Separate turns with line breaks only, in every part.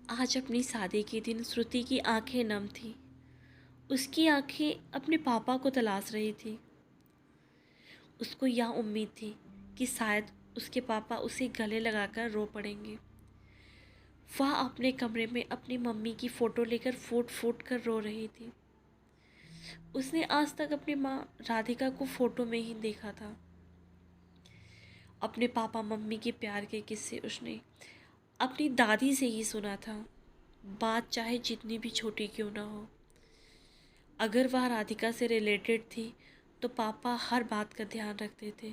आज अपनी शादी के दिन श्रुति की आंखें नम थीं। उसकी आंखें अपने पापा को तलाश रही थी। उसको यह उम्मीद थी कि शायद उसके पापा उसे गले लगाकर रो पड़ेंगे। वह अपने कमरे में अपनी मम्मी की फ़ोटो लेकर फूट फूट कर रो रही थी। उसने आज तक अपनी माँ राधिका को फ़ोटो में ही देखा था। अपने पापा मम्मी के प्यार के किस्से उसने अपनी दादी से ही सुना था। बात चाहे जितनी भी छोटी क्यों ना हो, अगर वह राधिका से रिलेटेड थी तो पापा हर बात का ध्यान रखते थे।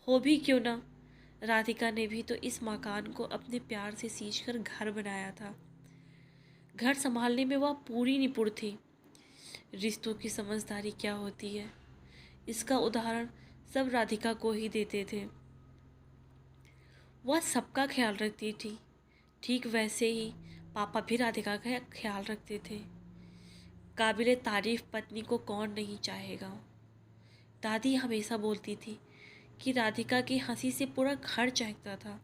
हो भी क्यों ना, राधिका ने भी तो इस मकान को अपने प्यार से सींचकर घर बनाया था। घर संभालने में वह पूरी निपुण थी। रिश्तों की समझदारी क्या होती है, इसका उदाहरण सब राधिका को ही देते थे। वह सबका ख्याल रखती थी। ठीक वैसे ही पापा भी राधिका का ख्याल रखते थे। काबिले तारीफ पत्नी को कौन नहीं चाहेगा। दादी हमेशा बोलती थी कि राधिका की हंसी से पूरा घर चहकता था।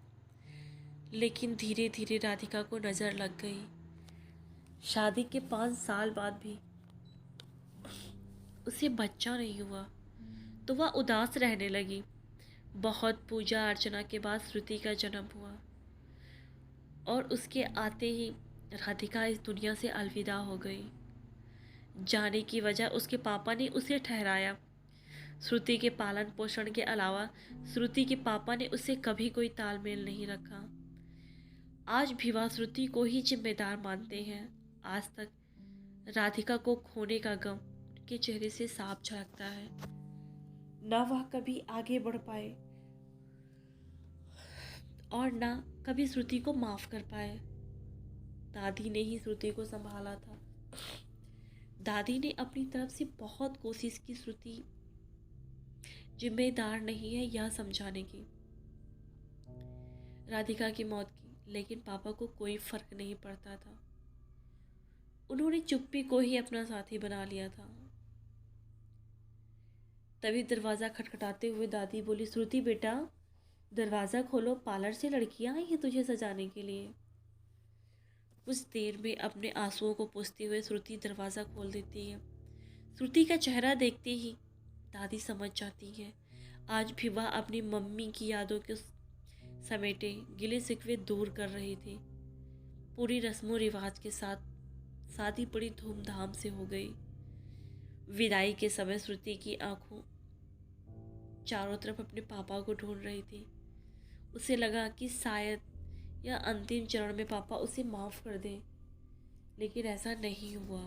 लेकिन धीरे धीरे राधिका को नज़र लग गई। शादी के 5 साल बाद भी उसे बच्चा नहीं हुआ तो वह उदास रहने लगी। बहुत पूजा अर्चना के बाद श्रुति का जन्म हुआ और उसके आते ही राधिका इस दुनिया से अलविदा हो गई। जाने की वजह उसके पापा ने उसे ठहराया। श्रुति के पालन पोषण के अलावा श्रुति के पापा ने उससे कभी कोई तालमेल नहीं रखा। आज भी वह श्रुति को ही जिम्मेदार मानते हैं। आज तक राधिका को खोने का गम उनके चेहरे से साफ झलकता है। न वह कभी आगे बढ़ पाए और न कभी श्रुति को माफ कर पाए। दादी ने ही श्रुति को संभाला था। दादी ने अपनी तरफ से बहुत कोशिश की श्रुति जिम्मेदार नहीं है यह समझाने की, राधिका की मौत की, लेकिन पापा को कोई फर्क नहीं पड़ता था। उन्होंने चुप्पी को ही अपना साथी बना लिया था। तभी दरवाज़ा खटखटाते हुए दादी बोली, श्रुति बेटा दरवाज़ा खोलो, पार्लर से लड़कियां आई हैं तुझे सजाने के लिए। कुछ देर में अपने आंसुओं को पोंछते हुए श्रुति दरवाज़ा खोल देती है। श्रुति का चेहरा देखते ही दादी समझ जाती है आज भी वह अपनी मम्मी की यादों के समेटे गिले शिकवे दूर कर रही थी। पूरी रस्मों रिवाज के साथ शादी बड़ी धूमधाम से हो गई। विदाई के समय श्रुति की आंखों चारों तरफ अपने पापा को ढूंढ रही थी। उसे लगा कि शायद यह अंतिम चरण में पापा उसे माफ़ कर दें, लेकिन ऐसा नहीं हुआ।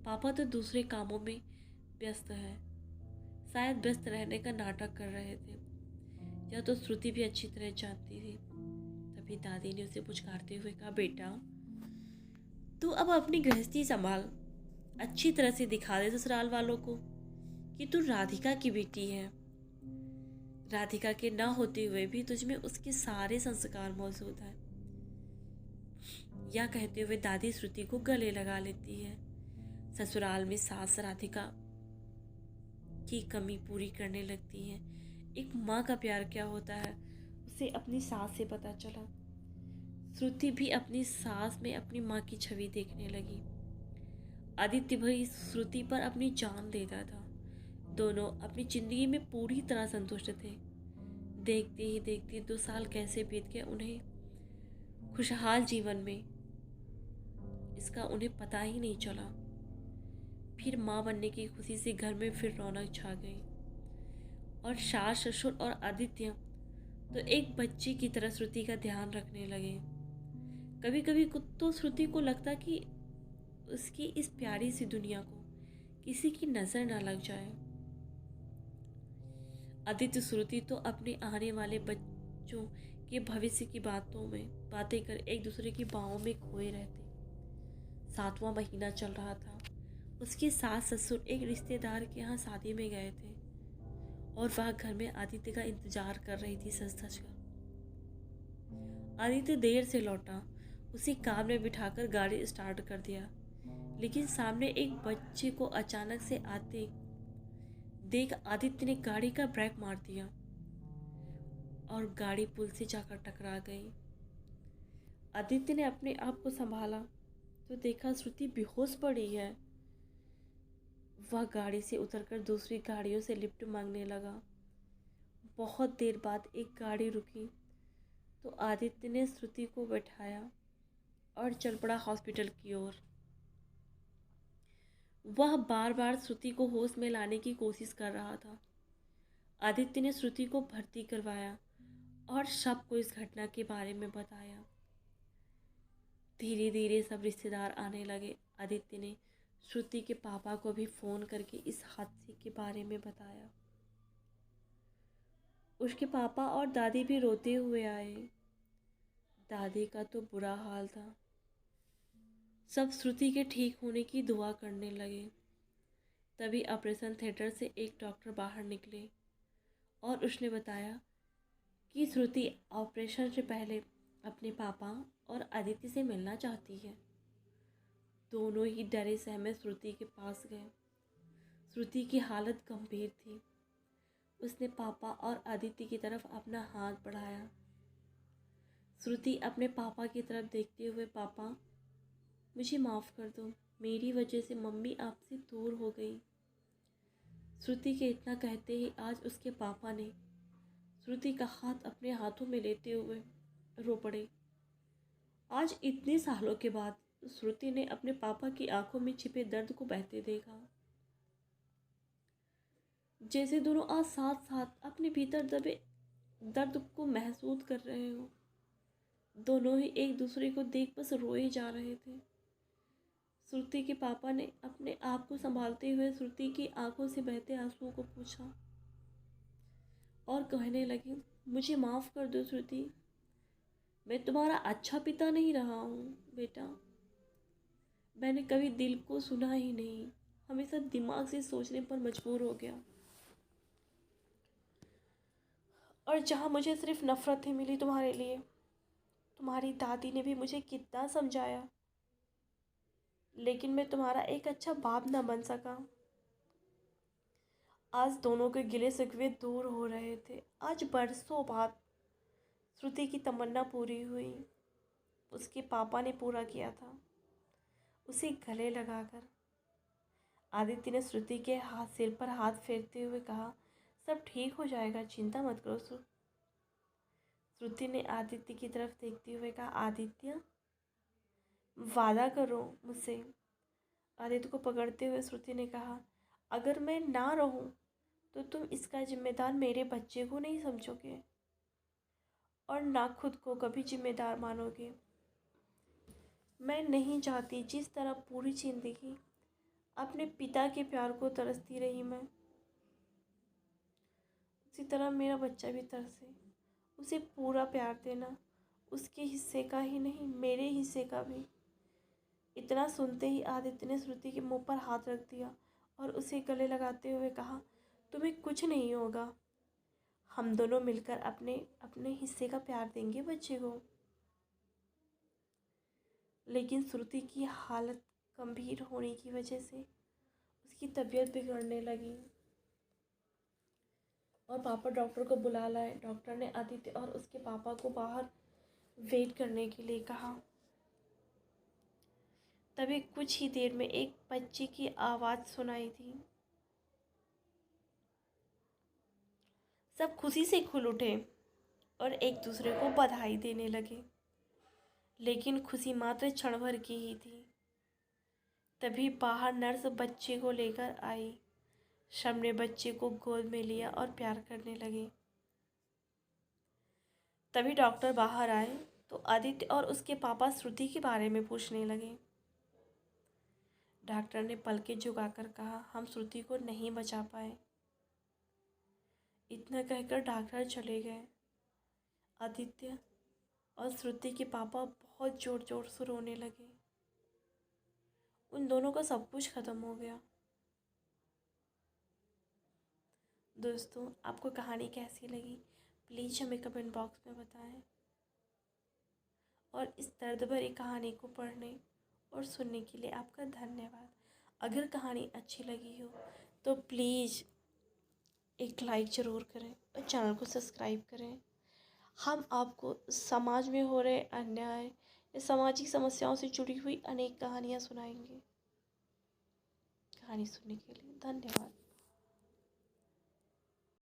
पापा तो दूसरे कामों में व्यस्त है, शायद व्यस्त रहने का नाटक कर रहे थे। यह तो श्रुति भी अच्छी तरह जानती थी। तभी दादी ने उसे पुचकारते हुए कहा, बेटा तू अब अपनी गृहस्थी संभाल, अच्छी तरह से दिखा दे ससुराल वालों को कि तू राधिका की बेटी है। राधिका के ना होते हुए भी तुझ में उसके सारे संस्कार मौजूद हैं। यह कहते हुए दादी श्रुति को गले लगा लेती है। ससुराल में सास राधिका की कमी पूरी करने लगती है। एक माँ का प्यार क्या होता है उसे अपनी सास से पता चला। श्रुति भी अपनी सास में अपनी माँ की छवि देखने लगी। आदित्य भी श्रुति पर अपनी जान देता था। दोनों अपनी जिंदगी में पूरी तरह संतुष्ट थे। देखते ही देखते 2 साल कैसे बीत गए उन्हें खुशहाल जीवन में, इसका उन्हें पता ही नहीं चला। फिर माँ बनने की खुशी से घर में फिर रौनक छा गई और सास ससुर और आदित्य तो एक बच्चे की तरह श्रुति का ध्यान रखने लगे। कभी कभी तो श्रुति को लगता कि उसकी इस प्यारी सी दुनिया को किसी की नज़र ना लग जाए। आदित्य श्रुति तो अपने आने वाले बच्चों के भविष्य की बातें कर एक दूसरे की बाहों में खोए रहते। 7वां महीना चल रहा था। उसके सास ससुर एक रिश्तेदार के यहाँ शादी में गए थे और वह घर में आदित्य का इंतजार कर रही थी सज धज कर। आदित्य देर से लौटा। उसे कार में बिठाकर गाड़ी स्टार्ट कर दिया, लेकिन सामने एक बच्चे को अचानक से आते देख आदित्य ने गाड़ी का ब्रेक मार दिया और गाड़ी पुल से जाकर टकरा गई। आदित्य ने अपने आप को संभाला तो देखा श्रुति बेहोश पड़ी है। वह गाड़ी से उतरकर दूसरी गाड़ियों से लिफ्ट मांगने लगा। बहुत देर बाद एक गाड़ी रुकी तो आदित्य ने श्रुति को बैठाया और चल पड़ा हॉस्पिटल की ओर। वह बार बार श्रुति को होश में लाने की कोशिश कर रहा था। आदित्य ने श्रुति को भर्ती करवाया और सबको इस घटना के बारे में बताया। धीरे धीरे सब रिश्तेदार आने लगे। आदित्य ने श्रुति के पापा को भी फ़ोन करके इस हादसे के बारे में बताया। उसके पापा और दादी भी रोते हुए आए। दादी का तो बुरा हाल था। सब श्रुति के ठीक होने की दुआ करने लगे। तभी ऑपरेशन थिएटर से एक डॉक्टर बाहर निकले और उसने बताया कि श्रुति ऑपरेशन से पहले अपने पापा और आदित्य से मिलना चाहती है। दोनों ही डरे सहमे श्रुति के पास गए। श्रुति की हालत गंभीर थी। उसने पापा और आदित्य की तरफ अपना हाथ बढ़ाया। श्रुति अपने पापा की तरफ देखते हुए, पापा मुझे माफ़ कर दो, मेरी वजह से मम्मी आपसे दूर हो गई। श्रुति के इतना कहते ही आज उसके पापा ने श्रुति का हाथ अपने हाथों में लेते हुए रो पड़े। आज इतने सालों के बाद श्रुति ने अपने पापा की आंखों में छिपे दर्द को बहते देखा। जैसे दोनों आज साथ साथ अपने भीतर दबे दर्द को महसूस कर रहे हो। दोनों ही एक दूसरे को देख बस रोए जा रहे थे। श्रुति के पापा ने अपने आप को संभालते हुए श्रुति की आंखों से बहते आंसुओं को पूछा और कहने लगे, मुझे माफ़ कर दो श्रुति, मैं तुम्हारा अच्छा पिता नहीं रहा हूँ बेटा। मैंने कभी दिल को सुना ही नहीं, हमेशा दिमाग से सोचने पर मजबूर हो गया। और जहाँ मुझे सिर्फ नफ़रत ही मिली तुम्हारे लिए। तुम्हारी दादी ने भी मुझे कितना समझाया, लेकिन मैं तुम्हारा एक अच्छा बाप न बन सका। आज दोनों के गिले शिकवे दूर हो रहे थे। आज बरसों बाद श्रुति की तमन्ना पूरी हुई। उसके पापा ने पूरा किया था, उसे गले लगाकर। आदित्य ने श्रुति के सिर पर हाथ फेरते हुए कहा, सब ठीक हो जाएगा, चिंता मत करो श्रुति ने आदित्य की तरफ देखते हुए कहा, आदित्य वादा करो मुझसे। आदित्य को पकड़ते हुए श्रुति ने कहा, अगर मैं ना रहूं तो तुम इसका जिम्मेदार मेरे बच्चे को नहीं समझोगे और ना खुद को कभी जिम्मेदार मानोगे। मैं नहीं चाहती जिस तरह पूरी जिंदगी अपने पिता के प्यार को तरसती रही मैं, उसी तरह मेरा बच्चा भी तरसे। उसे पूरा प्यार देना, उसके हिस्से का ही नहीं मेरे हिस्से का भी। इतना सुनते ही आदित्य ने श्रुति के मुंह पर हाथ रख दिया और उसे गले लगाते हुए कहा, तुम्हें कुछ नहीं होगा, हम दोनों मिलकर अपने अपने हिस्से का प्यार देंगे बच्चे को। लेकिन श्रुति की हालत गंभीर होने की वजह से उसकी तबीयत बिगड़ने लगी और पापा डॉक्टर को बुला लाए। डॉक्टर ने आदित्य और उसके पापा को बाहर वेट करने के लिए कहा। तभी कुछ ही देर में एक बच्चे की आवाज़ सुनाई दी। सब खुशी से खुल उठे और एक दूसरे को बधाई देने लगे, लेकिन खुशी मात्र क्षण भर की ही थी। तभी बाहर नर्स बच्चे को लेकर आई। सब ने बच्चे को गोद में लिया और प्यार करने लगे। तभी डॉक्टर बाहर आए तो आदित्य और उसके पापा श्रुति के बारे में पूछने लगे। डॉक्टर ने पलकें झुकाकर कहा, हम श्रुति को नहीं बचा पाए। इतना कहकर डॉक्टर चले गए। आदित्य और श्रुति के पापा बहुत ज़ोर ज़ोर से रोने लगे। उन दोनों का सब कुछ ख़त्म हो गया। दोस्तों, आपको कहानी कैसी लगी प्लीज़ हमें कमेंट बॉक्स में बताएं। और इस दर्द भरी कहानी को पढ़ने और सुनने के लिए आपका धन्यवाद। अगर कहानी अच्छी लगी हो तो प्लीज़ एक लाइक ज़रूर करें और चैनल को सब्सक्राइब करें। हम आपको समाज में हो रहे अन्याय वे सामाजिक समस्याओं से जुड़ी हुई अनेक कहानियाँ सुनाएंगे। कहानी सुनने के लिए धन्यवाद।